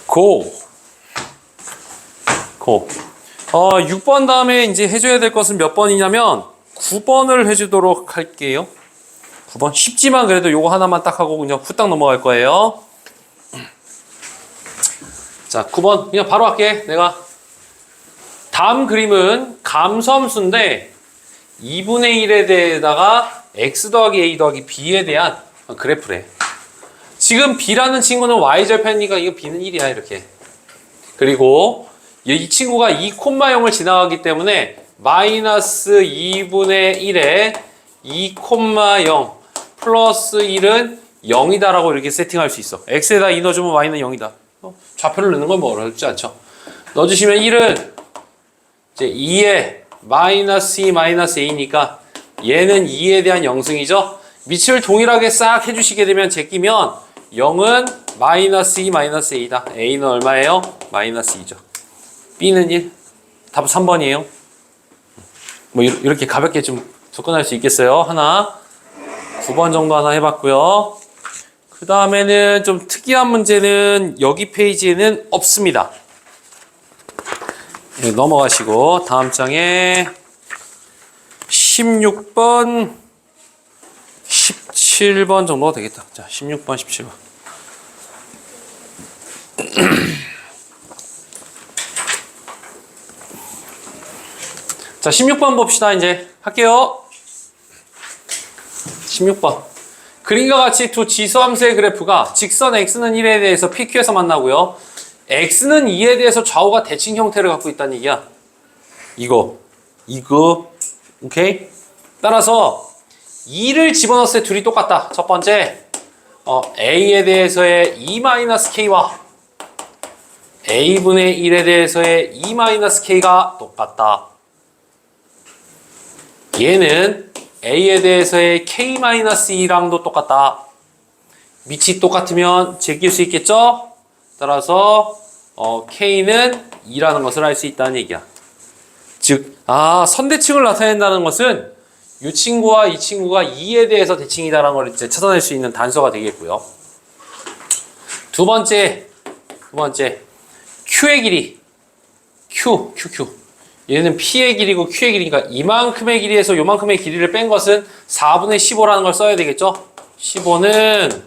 고. 6번 다음에 이제 해줘야 될 것은 몇 번이냐면 9번을 해주도록 할게요. 9번 쉽지만 그래도 요거 하나만 딱 하고 그냥 후딱 넘어갈 거예요. 자, 9번 그냥 바로 할게. 내가 다음 그림은 감소함수인데 2분의 1에 대해다가 x 더하기 a 더하기 b에 대한 그래프래. 지금 b라는 친구는 y절편이니까 이거 b는 1이야 이렇게. 그리고 이 친구가 2,0을 지나가기 때문에 마이너스 2분의 1에 2,0 플러스 1은 0이다라고 이렇게 세팅할 수 있어. x에다 2 넣어주면 y는 0이다. 좌표를 넣는 건 뭐 어렵지 않죠. 넣어주시면 1은 이제 2에 마이너스 2 마이너스 a니까 얘는 2에 대한 영승이죠. 밑을 동일하게 싹 해주시게 되면 제끼면 0은 마이너스 2 마이너스 a다. a는 얼마예요? 마이너스 2죠. b는 1. 답은 3번이에요. 뭐 이렇게 가볍게 좀 접근할 수 있겠어요. 하나 9번 정도 하나 해봤고요. 그 다음에는 좀 특이한 문제는 여기 페이지에는 없습니다. 네, 넘어가시고 다음 장에 16번 17번 정도가 되겠다. 자, 16번 17번 자, 16번 봅시다. 이제 할게요. 16번 그림과 같이 두 지수함수의 그래프가 직선 x는 1에 대해서 PQ에서 만나고요. x는 2에 대해서 좌우가 대칭 형태를 갖고 있다는 얘기야. 이거 오케이? 따라서 2를 집어넣었을 때 둘이 똑같다. 첫 번째 a에 대해서의 2-k와 a분의 1에 대해서의 2-k가 똑같다. 얘는 a에 대해서의 k-2랑도 똑같다. 밑이 똑같으면 제낄 수 있겠죠? 따라서 k는 2라는 것을 알 수 있다는 얘기야. 즉, 선대칭을 나타낸다는 것은 이 친구와 이 친구가 2에 대해서 대칭이다라는 걸 이제 찾아낼 수 있는 단서가 되겠고요. 두 번째 q의 길이 q 얘는 p의 길이고 q의 길이니까 이만큼의 길이에서 요만큼의 길이를 뺀 것은 4분의 15라는 걸 써야 되겠죠? 15는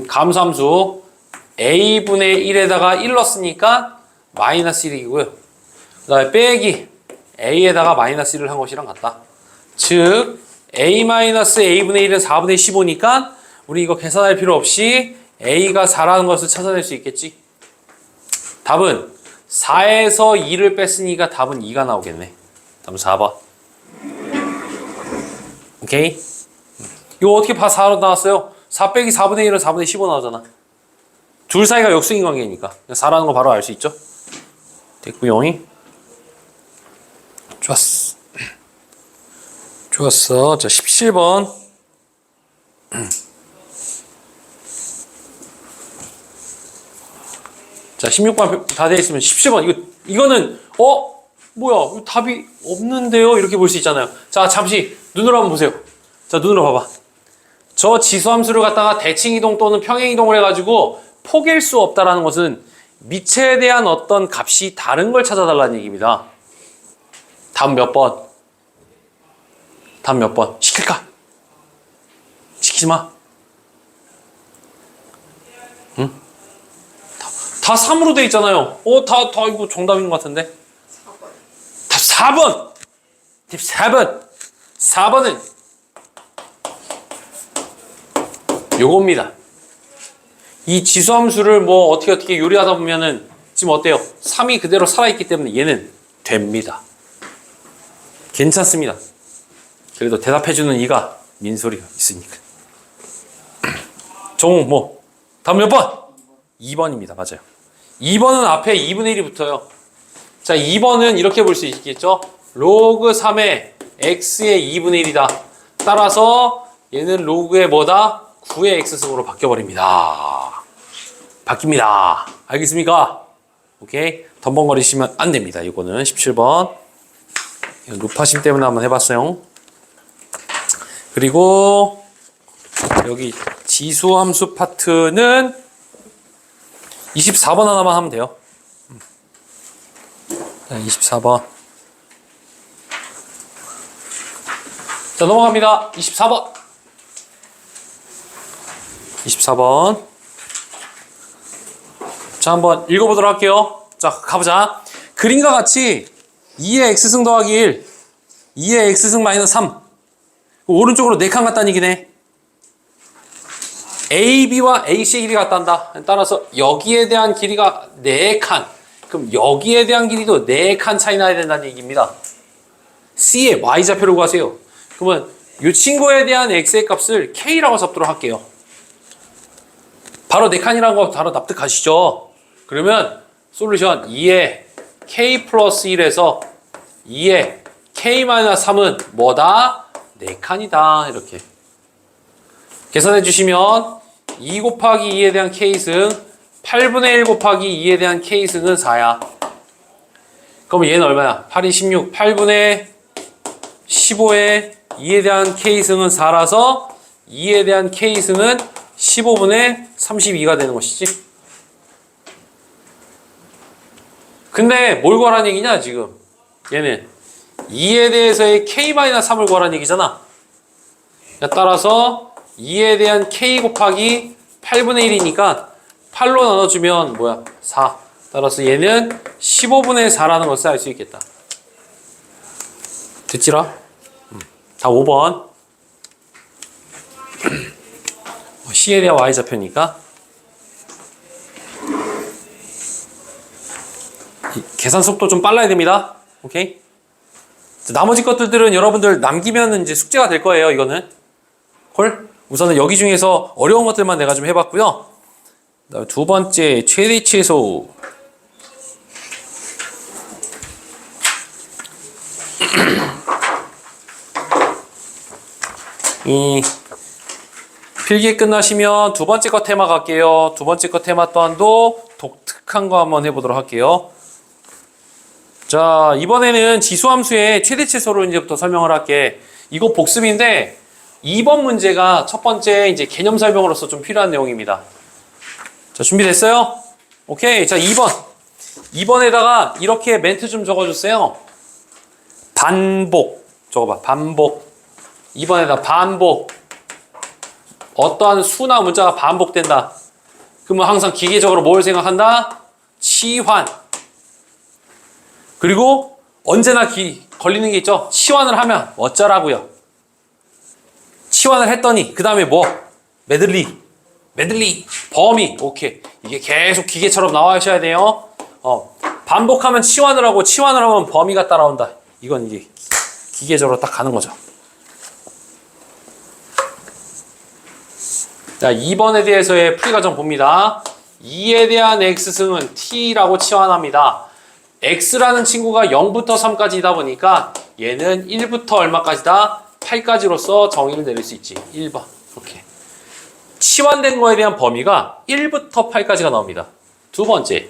감소함수 a분의 1에다가 1 넣었으니까 마이너스 1이고요. 그 다음에 빼기 a에다가 마이너스 1을 한 것이랑 같다. 즉 a-a분의 1은 4분의 15니까 우리 이거 계산할 필요 없이 a가 4라는 것을 찾아낼 수 있겠지. 답은 4에서 2를 뺐으니까 답은 2가 나오겠네. 답은 4번. 오케이? 이거 어떻게 4로 나왔어요? 4 빼기 4분의 1은 4분의 15 나오잖아. 둘 사이가 역수인 관계니까 4라는 거 바로 알 수 있죠? 됐고요. 좋았어. 자, 17번. 자, 16번 다 되어 있으면 17번. 이거는 뭐야? 이거 답이 없는데요? 이렇게 볼 수 있잖아요. 자, 잠시 눈으로 한번 보세요. 자, 눈으로 봐봐. 저 지수함수를 갖다가 대칭이동 또는 평행이동을 해가지고 포기할 수 없다라는 것은 밑에 대한 어떤 값이 다른 걸 찾아달라는 얘기입니다. 답 몇 번? 답 몇 번? 시킬까? 시키지 마. 응? 다 3으로 돼 있잖아요. 다 이거 정답인 것 같은데? 4번. 답 4번! 답 4번! 4번은 요겁니다. 이 지수함수를 뭐 어떻게 요리하다 보면은 지금 어때요? 3이 그대로 살아있기 때문에 얘는 됩니다. 괜찮습니다. 그래도 대답해주는 이가 민소리가 있으니까. 답 몇 번? 2번입니다. 맞아요. 2번은 앞에 2분의 1이 붙어요. 자, 2번은 이렇게 볼 수 있겠죠? 로그 3의 x의 2분의 1이다. 따라서 얘는 로그의 뭐다? 9의 x승으로 바뀌어버립니다. 바뀝니다. 알겠습니까? 오케이? 덤벙거리시면 안 됩니다. 이거는 17번. 루파심 때문에 한번 해봤어요. 그리고 여기 지수함수 파트는 24번 하나만 하면 돼요. 자, 24번. 자, 넘어갑니다. 24번. 24번. 자, 한번 읽어보도록 할게요. 자, 가보자. 그림과 같이 2의 x승 더하기 1, 2의 x승 마이너스 3. 오른쪽으로 4칸 같다는 얘기네. AB와 AC의 길이가 같단다. 따라서 여기에 대한 길이가 4칸. 그럼 여기에 대한 길이도 4칸 차이 나야 된다는 얘기입니다. C의 Y좌표를 구하세요. 그러면 이 친구에 대한 X의 값을 K라고 잡도록 할게요. 바로 4칸이라는 거 바로 납득하시죠? 그러면 솔루션 2의 K 플러스 1에서 2의 K 마이너스 3은 뭐다? 4칸이다. 이렇게 계산해 주시면 2 곱하기 2에 대한 K승 8분의 1 곱하기 2에 대한 K승은 4야. 그러면 얘는 얼마야? 8이 16, 8분의 15에 2에 대한 K승은 4라서 2에 대한 K승은 15분의 32가 되는 것이지. 근데 뭘 구하라는 얘기냐 지금. 얘는 2에 대해서의 K-3을 구하라는 얘기잖아. 따라서 2에 대한 K 곱하기 8분의 1이니까 8로 나눠주면 뭐야? 4. 따라서 얘는 15분의 4라는 것을 알 수 있겠다. 됐지라? 다 5번. C에 대한 Y좌표니까 계산 속도 좀 빨라야 됩니다. 오케이? 나머지 것들은 여러분들 남기면 이제 숙제가 될 거예요. 이거는 콜? 우선은 여기 중에서 어려운 것들만 내가 좀 해봤고요. 그다음에 두 번째 최대치에서 이 필기 끝나시면 두 번째 거 테마 갈게요. 두 번째 거 테마 또한도 독특한 거 한번 해보도록 할게요. 자, 이번에는 지수함수의 최대치에서로 이제부터 설명을 할게. 이거 복습인데 2번 문제가 첫 번째 이제 개념 설명으로서 좀 필요한 내용입니다. 자, 준비됐어요? 오케이. 자, 2번. 2번에다가 이렇게 멘트 좀 적어주세요. 반복. 적어봐. 반복. 2번에다 반복. 어떠한 수나 문자가 반복된다. 그러면 항상 기계적으로 뭘 생각한다? 치환. 그리고 언제나 걸리는 게 있죠. 치환을 하면 어쩌라고요. 치환을 했더니 그 다음에 뭐? 메들리, 범위. 오케이. 이게 계속 기계처럼 나와셔야 돼요. 반복하면 치환을 하고 치환을 하면 범위가 따라온다. 이건 이제 기계적으로 딱 가는 거죠. 자, 2번에 대해서의 풀이 과정 봅니다. 2에 대한 x승은 t라고 치환합니다. x라는 친구가 0부터 3까지다 보니까 얘는 1부터 얼마까지다? 8까지로서 정의를 내릴 수 있지. 1번. 이렇게. 치환된 거에 대한 범위가 1부터 8까지가 나옵니다. 두 번째.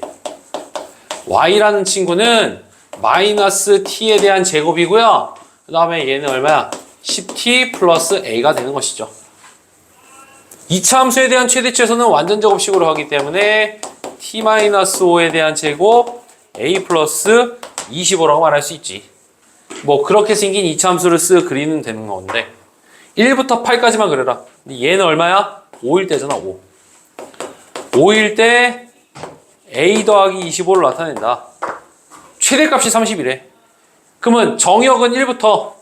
y라는 친구는 마이너스 t에 대한 제곱이고요. 그 다음에 얘는 얼마야? 10t 플러스 a가 되는 것이죠. 2차 함수에 대한 최대치에서는 완전 제곱식으로 하기 때문에 t-5에 대한 제곱 a 플러스 25라고 말할 수 있지. 뭐 그렇게 생긴 2차 함수를 그리는 되는 건데 1부터 8까지만 그려라. 근데 얘는 얼마야? 5일 때잖아. 5. 5일 때 a 더하기 25를 나타낸다. 최대값이 30이래. 그러면 정역은 1부터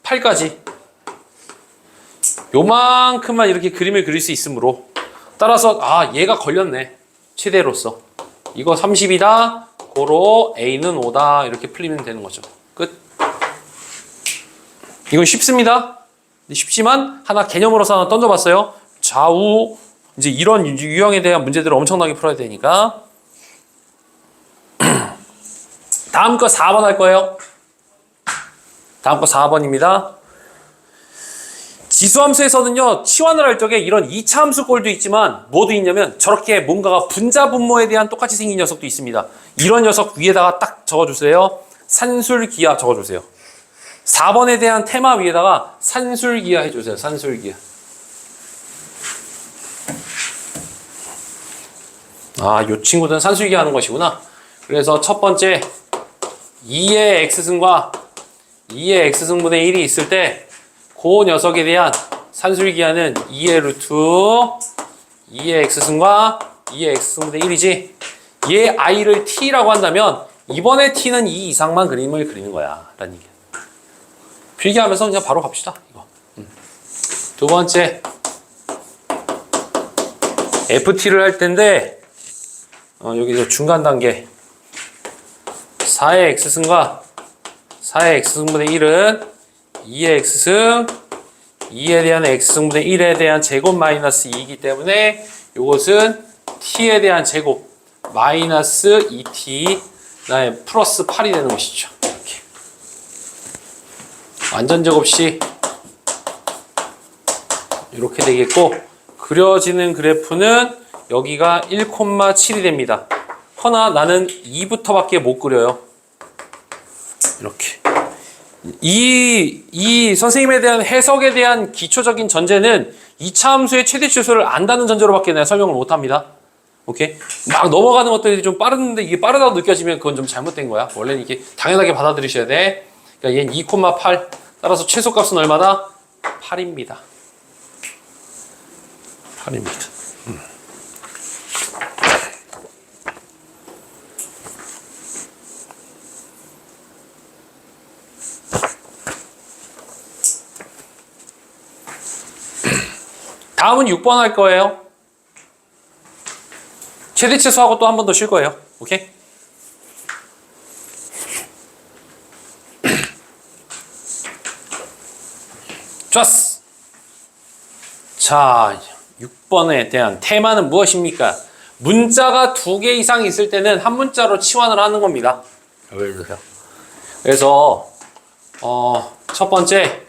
8까지 요만큼만 이렇게 그림을 그릴 수 있으므로 따라서 얘가 걸렸네. 최대로서 이거 30이다. 고로 A는 5다. 이렇게 풀리면 되는 거죠. 끝. 이건 쉽습니다. 쉽지만 하나 개념으로서 하나 던져봤어요. 좌우 이제 이런 유형에 대한 문제들을 엄청나게 풀어야 되니까 다음 거 4번 할 거예요. 다음 거 4번입니다. 지수함수에서는요, 치환을 할 적에 이런 2차 함수 꼴도 있지만 뭐도 있냐면 저렇게 뭔가가 분자 분모에 대한 똑같이 생긴 녀석도 있습니다. 이런 녀석 위에다가 딱 적어주세요. 산술기하 적어주세요. 4번에 대한 테마 위에다가 산술기하 해주세요. 산술기하. 요 친구들은 산술기 하는 것이구나. 그래서 첫 번째 2의 x승과 2의 x승분의 1이 있을 때 그 녀석에 대한 산술기하는 2의 루트 2의 x승과 2의 x승분의 1이지. 얘 i를 t라고 한다면 이번에 t는 2 이상만 그림을 그리는 거야 라는 얘기야. 필기하면서 그냥 바로 갑시다. 이거. 두 번째 ft를 할 텐데 여기서 중간 단계 4의 x승과 4의 x승분의 1은 2의 x승 2에 대한 x승분의 1에 대한 제곱 마이너스 2이기 때문에 이것은 t에 대한 제곱 마이너스 2t 그다음에 플러스 8이 되는 것이죠. 이렇게. 완전 제곱식 이렇게 되겠고 그려지는 그래프는 여기가 1,7이 됩니다. 허나 나는 2부터밖에 못 그려요. 이렇게. 이 선생님에 대한 해석에 대한 기초적인 전제는 2차 함수의 최대 치수를 안다는 전제로밖에 내가 설명을 못 합니다. 오케이? 막 넘어가는 것들이 좀 빠른데 이게 빠르다고 느껴지면 그건 좀 잘못된 거야. 원래는 이게 당연하게 받아들이셔야 돼. 그러니까 얘는 2,8 따라서 최소값은 얼마다? 8입니다. 8입니다. 다음은 6번 할 거예요. 최대치수하고 또 한 번 더 쉴 거예요. 오케이? 좋았어. 자, 6번에 대한 테마는 무엇입니까? 문자가 2개 이상 있을 때는 한 문자로 치환을 하는 겁니다. 그래서 첫 번째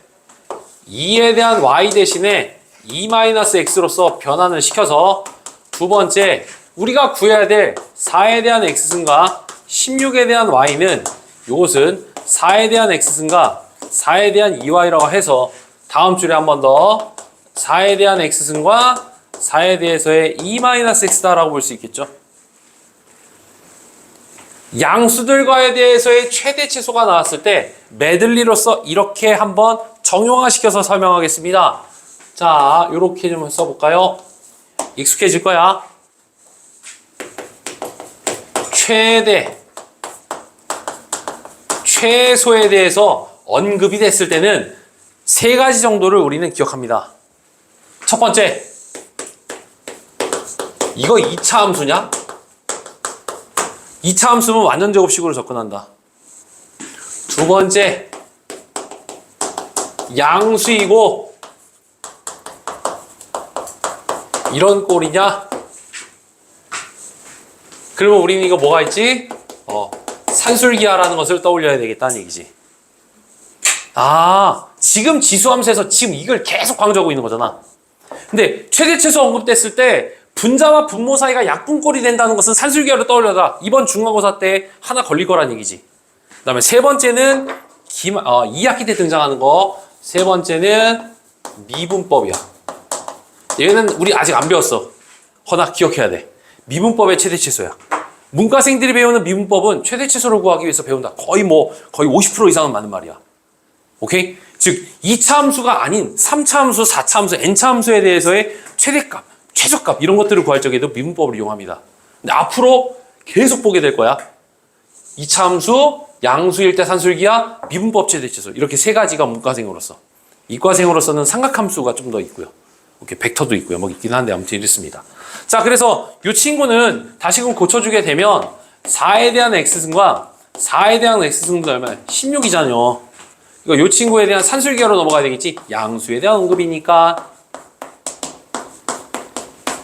2에 대한 y 대신에 2-x로서 변환을 시켜서 두 번째 우리가 구해야 될 4에 대한 x승과 16에 대한 y는 이것은 4에 대한 x승과 4에 대한 2y라고 해서 다음 줄에 한 번 더 4에 대한 x승과 4에 대해서의 2-x다라고 볼 수 있겠죠. 양수들과에 대해서의 최대치수가 나왔을 때 메들리로서 이렇게 한번 정형화시켜서 설명하겠습니다. 자, 이렇게 좀 써볼까요? 익숙해질 거야. 최대, 최소에 대해서 언급이 됐을 때는 세 가지 정도를 우리는 기억합니다. 첫 번째, 이거 2차 함수냐? 2차 함수면 완전 제곱식으로 접근한다. 두 번째, 양수이고 이런 꼴이냐? 그러면 우리는 이거 뭐가 있지? 산술기하라는 것을 떠올려야 되겠다는 얘기지. 아, 지금 지수함수에서 지금 이걸 계속 강조하고 있는 거잖아. 근데 최대치수 언급됐을 때 분자와 분모 사이가 약분꼴이 된다는 것은 산술기하로 떠올려라. 이번 중간고사 때 하나 걸릴 거란 얘기지. 그 다음에 세 번째는 2학기 때 등장하는 거. 세 번째는 미분법이야. 얘는 우리 아직 안 배웠어. 허나 기억해야 돼. 미분법의 최대치수야. 문과생들이 배우는 미분법은 최대치수를 구하기 위해서 배운다. 거의 50% 이상은 맞는 말이야. 오케이? 즉 2차 함수가 아닌 3차 함수, 4차 함수, n차 함수에 대해서의 최대값, 최저값 이런 것들을 구할 적에도 미분법을 이용합니다. 근데 앞으로 계속 보게 될 거야. 2차 함수, 양수일 때 산술기하, 미분법 최대치수 이렇게 세 가지가 문과생으로서. 이과생으로서는 삼각함수가 좀 더 있고요. 이렇게 벡터도 있고요. 뭐 있긴 한데 아무튼 이렇습니다. 자, 그래서 이 친구는 다시금 고쳐주게 되면 4에 대한 x승과 4에 대한 x승분은 얼마야? 16이잖아요. 이거 이 친구에 대한 산술기하로 넘어가야 되겠지? 양수에 대한 언급이니까.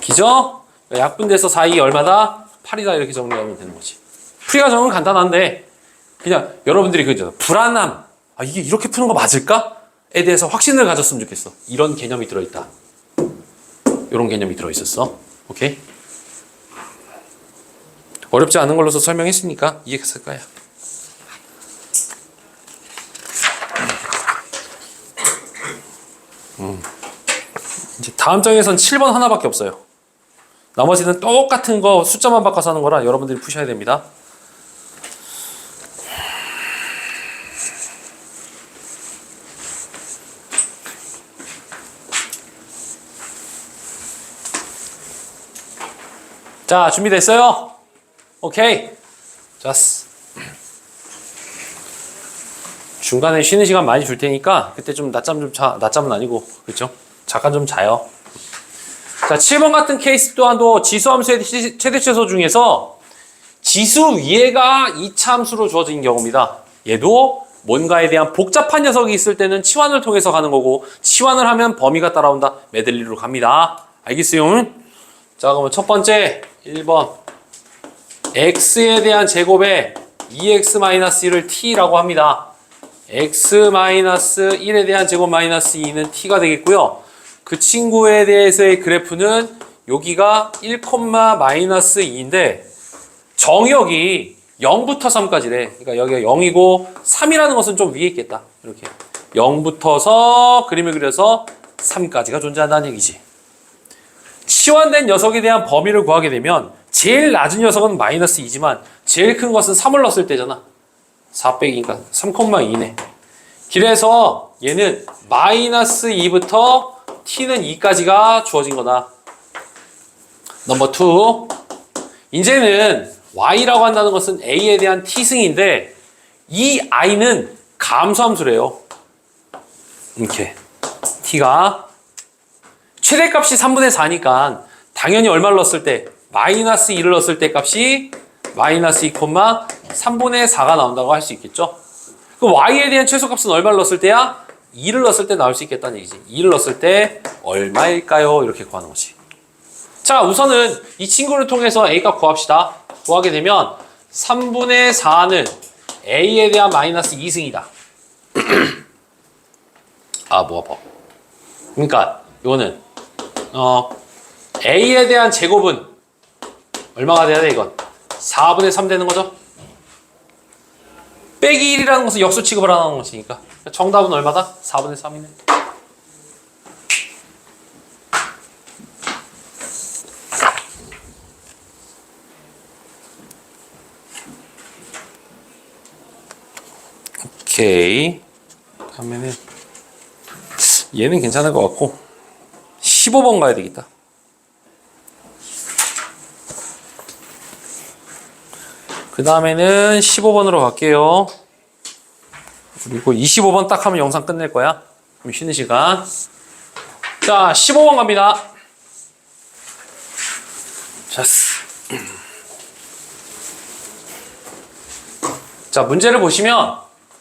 기죠? 약분돼서 4이 얼마다? 8이다 이렇게 정리하면 되는 거지. 풀이가 정은 간단한데 그냥 여러분들이 그죠? 불안함. 아, 이게 이렇게 푸는 거 맞을까? 에 대해서 확신을 가졌으면 좋겠어. 이런 개념이 들어있다. 이런 개념이 들어있었어. 오케이? 어렵지 않은 걸로서 설명했으니까 이해했을 거야. 이제 다음 장에선 7번 하나밖에 없어요. 나머지는 똑같은 거 숫자만 바꿔서 하는 거라 여러분들이 푸셔야 됩니다. 자, 준비됐어요? 오케이. 좋았어. 중간에 쉬는 시간 많이 줄 테니까 그때 좀 낮잠 좀 자. 낮잠은 아니고, 그렇죠? 잠깐 좀 자요. 자, 7번 같은 케이스 또한도 지수함수의 최대 최소 중에서 지수 위에가 이차함수로 주어진 경우입니다. 얘도 뭔가에 대한 복잡한 녀석이 있을 때는 치환을 통해서 가는 거고, 치환을 하면 범위가 따라온다. 메들리로 갑니다. 알겠어요? 자, 그러면 첫 번째 1번 x에 대한 제곱에 2x-1을 t라고 합니다. x-1에 대한 제곱 마이너스 2는 t가 되겠고요. 그 친구에 대해서의 그래프는 여기가 1,-2인데 정역이 0부터 3까지래. 그러니까 여기가 0이고 3이라는 것은 좀 위에 있겠다. 이렇게 0부터서 그림을 그려서 3까지가 존재한다는 얘기지. 치환된 녀석에 대한 범위를 구하게 되면 제일 낮은 녀석은 마이너스 2지만 제일 큰 것은 3을 넣었을 때잖아. 4 빼기니까 3,2네. 그래서 얘는 마이너스 2부터 t는 2까지가 주어진 거다. 넘버 2. 이제는 y라고 한다는 것은 a에 대한 t승인데 이 i는 감소함수래요. 이렇게 t가 최대값이 3분의 4니까 당연히 얼마를 넣었을 때 마이너스 2를 넣었을 때 값이 마이너스 2, 3분의 4가 나온다고 할 수 있겠죠. 그럼 y에 대한 최소값은 얼마를 넣었을 때야? 2를 넣었을 때 나올 수 있겠다는 얘기지. 2를 넣었을 때 얼마일까요? 이렇게 구하는 거지. 자, 우선은 이 친구를 통해서 a값 구합시다. 구하게 되면 3분의 4는 a에 대한 마이너스 2승이다. 그러니까 이거는 a에 대한 제곱은 얼마가 돼야 돼, 이건? 4분의 3 되는 거죠? 빼기 1이라는 것은 역수 취급을 하는 것이니까. 정답은 얼마다? 4분의 3이네. 오케이. 다음에는 얘는 괜찮을 것 같고 15번 가야 되겠다. 그 다음에는 15번으로 갈게요. 그리고 25번 딱 하면 영상 끝낼 거야. 그럼 쉬는 시간. 자, 15번 갑니다. 자, 문제를 보시면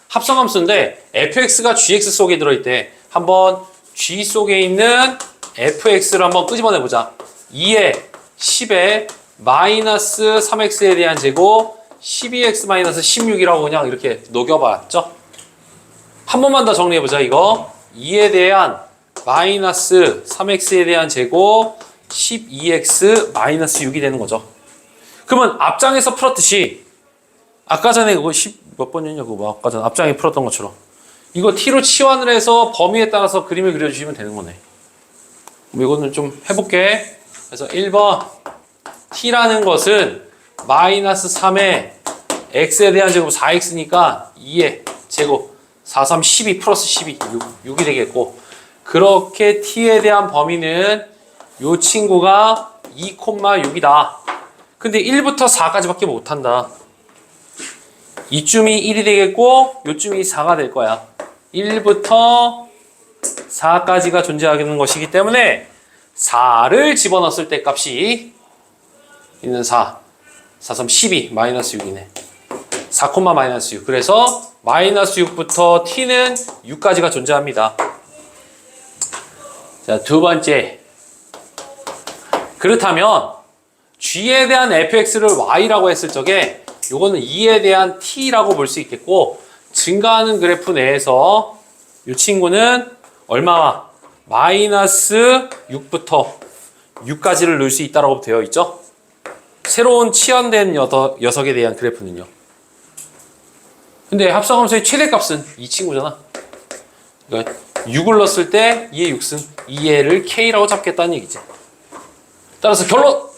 합성함수인데 fx가 gx 속에 들어있대. 한번 g 속에 있는 fx를 한번 끄집어내보자. 2에 10에 마이너스 3x에 대한 제곱 12x 마이너스 16이라고 그냥 이렇게 녹여봤죠. 한 번만 더 정리해보자. 이거 2에 대한 마이너스 3x에 대한 제곱 12x 마이너스 6이 되는 거죠. 그러면 앞장에서 풀었듯이 아까 전에 그거 10 몇 번이냐고 뭐 아까 전 앞장에 풀었던 것처럼 이거 t로 치환을 해서 범위에 따라서 그림을 그려주시면 되는 거네. 이거는 좀 해볼게. 그래서 1번 t라는 것은 마이너스 3에 x에 대한 제곱 4x니까 2의 제곱 4, 3, 12 플러스 12 6이 되겠고, 그렇게 t에 대한 범위는 요 친구가 2,6이다. 근데 1부터 4까지밖에 못한다. 이쯤이 1이 되겠고 요쯤이 4가 될 거야. 1부터 4까지가 존재하는 것이기 때문에 4를 집어넣었을 때 값이 있는 4, 4, 3, 12 마이너스 6이네. 4, 마이너스 6. 그래서 마이너스 6부터 t는 6까지가 존재합니다. 자, 두 번째. 그렇다면 g에 대한 fx를 y라고 했을 적에 요거는 2에 대한 t라고 볼 수 있겠고, 증가하는 그래프 내에서 이 친구는 얼마와 마이너스 6부터 6까지를 넣을 수 있다고 되어 있죠. 새로운 치환된 녀석에 대한 그래프는요. 근데 합성함수의 최대값은 이 친구잖아. 그러니까 6을 넣었을 때 2의 6승, 2의를 k라고 잡겠다는 얘기지. 따라서 결론!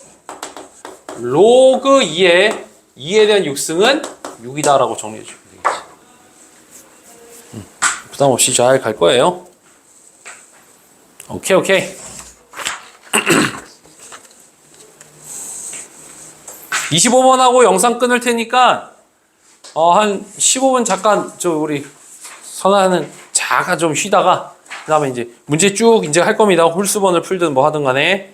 로그 2에 대한 6승은 6이다라고 정리해 주면 되겠지. 부담 없이 잘 갈 거예요. 오케이. 25번하고 영상 끊을 테니까 한 15분 잠깐 우리 선아는 잠깐 좀 쉬다가 그 다음에 이제 문제 쭉 이제 할 겁니다. 홀수번을 풀든 뭐 하든 간에.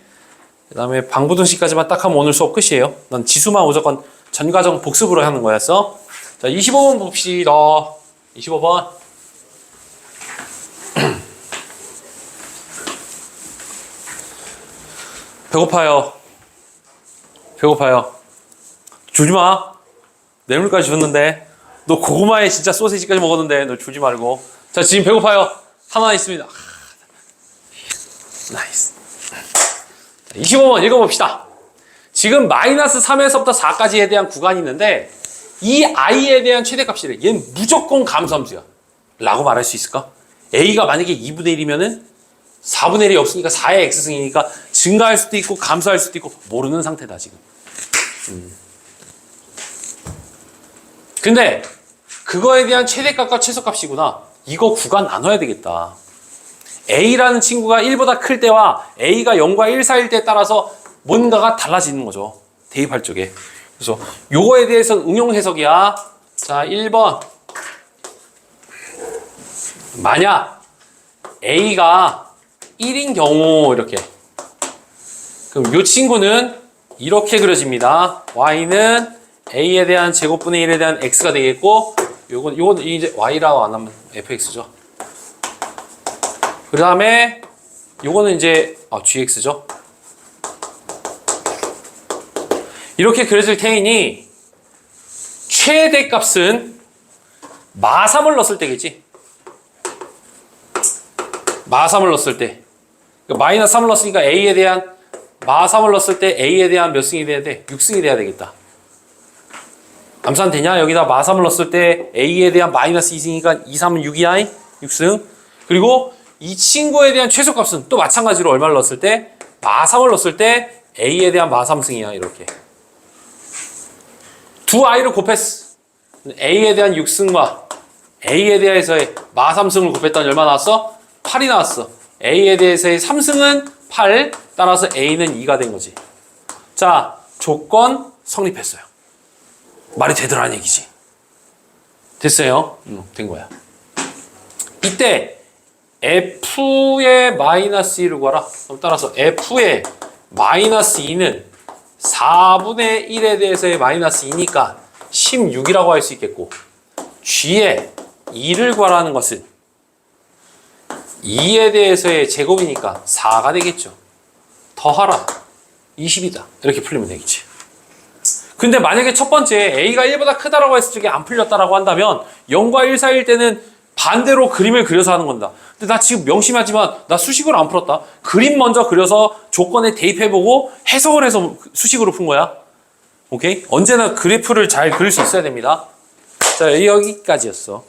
그 다음에 방부등식까지만 딱 하면 오늘 수업 끝이에요. 난 지수만 무조건 전과정 복습으로 하는 거였어. 자, 25번 봅시다. 25번. 배고파요. 줄지 마. 뇌물까지 줬는데. 너 고구마에 진짜 소세지까지 먹었는데 너 줄지 말고. 자, 지금 배고파요. 하나 있습니다. 나이스. 25번 읽어봅시다. 지금 마이너스 3에서부터 4까지에 대한 구간이 있는데 이 i에 대한 최대값이래. 얘는 무조건 감소함수야. 라고 말할 수 있을까? a가 만약에 2분의 1이면은 4분의 1이 없으니까 4의 x승이니까 증가할 수도 있고 감소할 수도 있고 모르는 상태다 지금. 근데 그거에 대한 최대값과 최소값이구나. 이거 구간 나눠야 되겠다. A라는 친구가 1보다 클 때와 A가 0과 1 사이일 때에 따라서 뭔가가 달라지는 거죠. 대입할 적에. 그래서 요거에 대해서 응용 해석이야. 자, 1번. 만약 A가 1인 경우 이렇게. 그럼 요 친구는 이렇게 그려집니다. Y는 A에 대한 제곱분의 1에 대한 X가 되겠고 요건 이제 Y라고 안 하면 FX죠. 그 다음에 요거는 이제 GX죠. 이렇게 그려질 테니 최대값은 마3을 넣었을 때겠지. 마3을 넣었을 때. 그러니까 마이너스 3을 넣었으니까 A에 대한 마3을 넣었을 때 A에 대한 몇 승이 돼야 돼? 6승이 돼야 되겠다. 암산 되냐? 여기다 마3을 넣었을 때 A에 대한 마이너스 2승이니까 2, 3은 6이야. 6승. 그리고 이 친구에 대한 최소값은 또 마찬가지로 얼마를 넣었을 때? 마3을 넣었을 때 A에 대한 마3승이야. 이렇게. 두 i를 곱했어. A에 대한 6승과 A에 대해서의 마3승을 곱했더니 얼마 나왔어? 8이 나왔어. A에 대해서의 3승은 8, 따라서 A는 2가 된 거지. 자, 조건 성립했어요. 말이 되더라는 얘기지. 됐어요? 된 거야. 이때 F의 마이너스 1을 구하라. 그럼 따라서 F의 마이너스 2는 4분의 1에 대해서의 마이너스 2니까 16이라고 할 수 있겠고, G의 2를 구하라는 것은 2에 대해서의 제곱이니까 4가 되겠죠. 더하라. 20이다. 이렇게 풀리면 되겠지. 근데 만약에 첫 번째 A가 1보다 크다라고 했을 적에 안 풀렸다라고 한다면 0과 1 사이일 때는 반대로 그림을 그려서 하는 건다. 근데 나 지금 명심하지만 나 수식으로 안 풀었다. 그림 먼저 그려서 조건에 대입해보고 해석을 해서 수식으로 푼 거야. 오케이? 언제나 그래프를 잘 그릴 수 있어야 됩니다. 자, 여기까지였어.